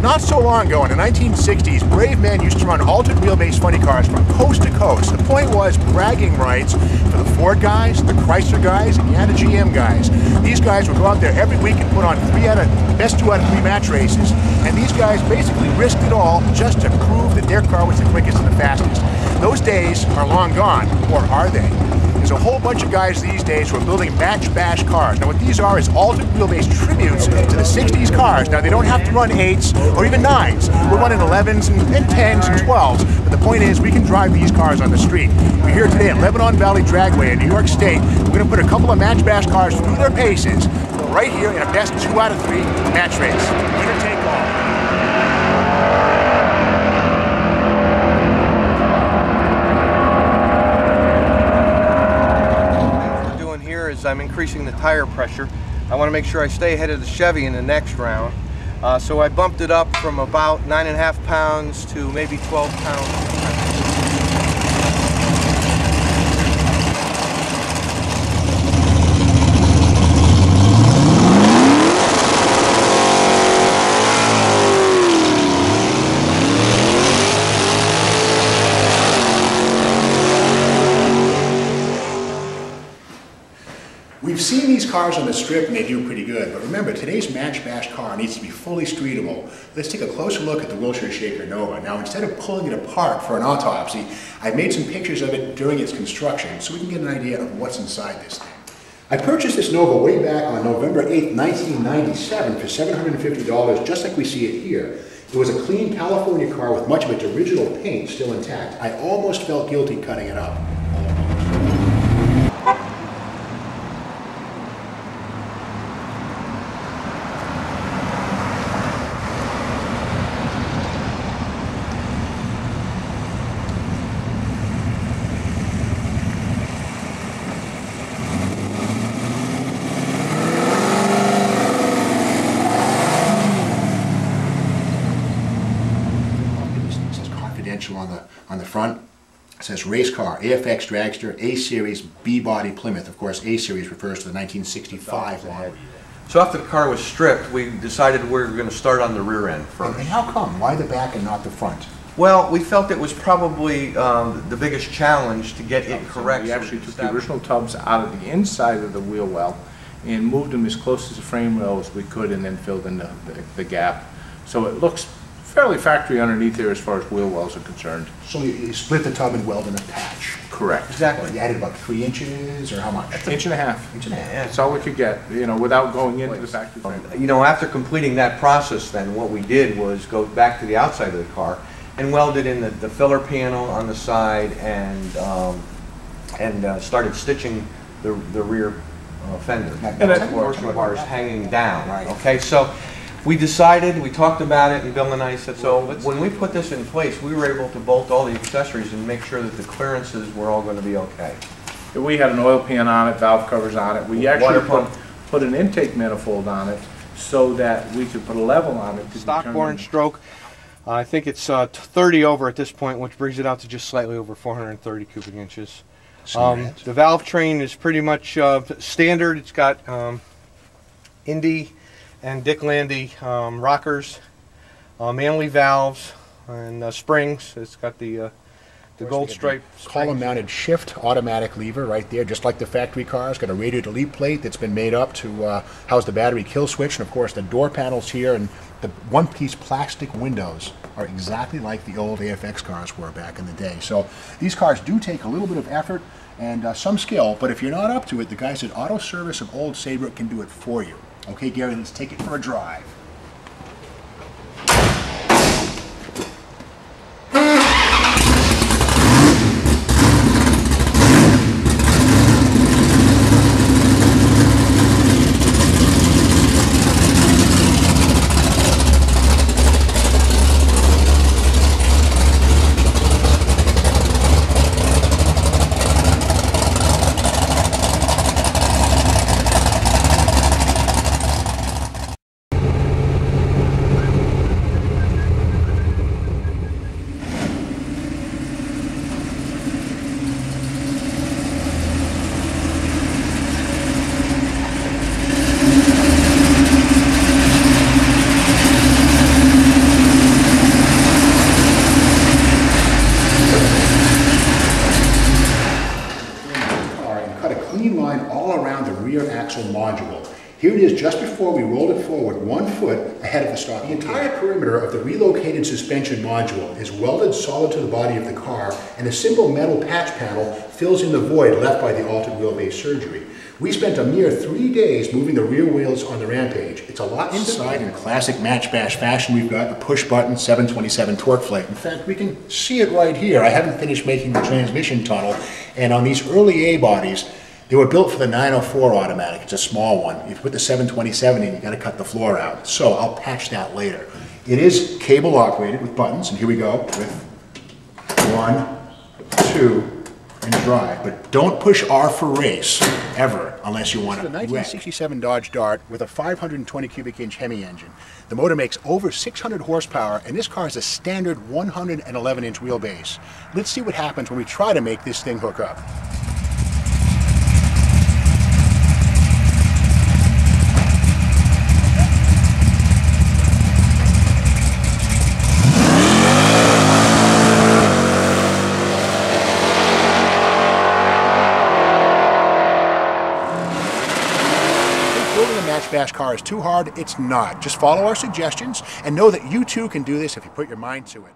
Not so long ago, in the 1960s, brave men used to run altered wheelbase funny cars from coast to coast. The point was bragging rights for the Ford guys, the Chrysler guys, and the GM guys. These guys would go out there every week and put on best 2 out of 3 match races, and these guys basically risked it all just to prove that their car was the quickest and the fastest. Those days are long gone, or are they? There's a whole bunch of guys these days who are building match bash cars. Now what these are is altered wheelbase tributes to the 60s cars. Now they don't have to run 8s or even 9s. We're running 11s and 10s and 12s. But the point is we can drive these cars on the street. We're here today at Lebanon Valley Dragway in New York State. We're going to put a couple of match bash cars through their paces right here in a best 2 out of 3 match race. Winner take all. I'm increasing the tire pressure. I want to make sure I stay ahead of the Chevy in the next round. So I bumped it up from about 9.5 pounds to maybe 12 pounds. We've seen these cars on the strip and they do pretty good, but remember, today's match bash car needs to be fully streetable. Let's take a closer look at the Wilshire Shaker Nova. Now, instead of pulling it apart for an autopsy, I've made some pictures of it during its construction so we can get an idea of what's inside this thing. I purchased this Nova way back on November 8th, 1997 for $750, just like we see it here. It was a clean California car with much of its original paint still intact. I almost felt guilty cutting it up. On the front, it says race car, AFX Dragster, A-Series, B-Body Plymouth. Of course, A-Series refers to the 1965 model. So after the car was stripped, we decided we were going to start on the rear end first. And how come? Why the back and not the front? Well, we felt it was probably the biggest challenge to get it correct. We actually took the original tubs out of the inside of the wheel well and moved them as close to the frame rail as we could and then filled in the gap. So it looks fairly factory underneath here as far as wheel wells are concerned. So you split the tub and welded a patch? Correct. Exactly. You added about 3 inches or how much? Inch and a half. Inch and a half. That's all we could get, you know, without going into the factory frame. You know, after completing that process then, what we did was go back to the outside of the car and welded in the filler panel on the side and started stitching the rear fender. And that portion of ours hanging down. Right. Okay, so we decided, we talked about it, and Bill and I said, so when we put this in place, we were able to bolt all the accessories and make sure that the clearances were all going to be okay. We had an oil pan on it, valve covers on it. We actually put an intake manifold on it so that we could put a level on it. Stock bore stroke, I think it's 30 over at this point, which brings it out to just slightly over 430 cubic inches. The valve train is pretty much standard. It's got Indy and Dick Landy rockers, Manley valves, and springs. It's got the gold stripe column-mounted shift automatic lever right there, just like the factory car. It's got a radial delete plate that's been made up to house the battery kill switch, and of course the door panels here and the one-piece plastic windows are exactly like the old AFX cars were back in the day. So these cars do take a little bit of effort and some skill, but if you're not up to it, the guys at Auto Service of Old Saybrook can do it for you. Okay, Gary, let's take it for a drive. Here it is just before we rolled it forward 1 foot ahead of the stock. The entire perimeter of the relocated suspension module is welded solid to the body of the car, and a simple metal patch panel fills in the void left by the altered wheelbase surgery. We spent a mere 3 days moving the rear wheels on the Rampage. It's a lot inside. In classic Match Bash fashion, we've got the push-button 727 torque flake. In fact, we can see it right here. I haven't finished making the transmission tunnel, and on these early A bodies, they were built for the 904 automatic. It's a small one. If you put the 727 in, you got to cut the floor out. So I'll patch that later. It is cable operated with buttons, and here we go with 1, 2, and drive. But don't push R for race ever unless you want to. It's a 1967 Dodge Dart with a 520 cubic inch Hemi engine. The motor makes over 600 horsepower, and this car has a standard 111 inch wheelbase. Let's see what happens when we try to make this thing hook up. Building a Match Bash car is too hard. It's not. Just follow our suggestions and know that you too can do this if you put your mind to it.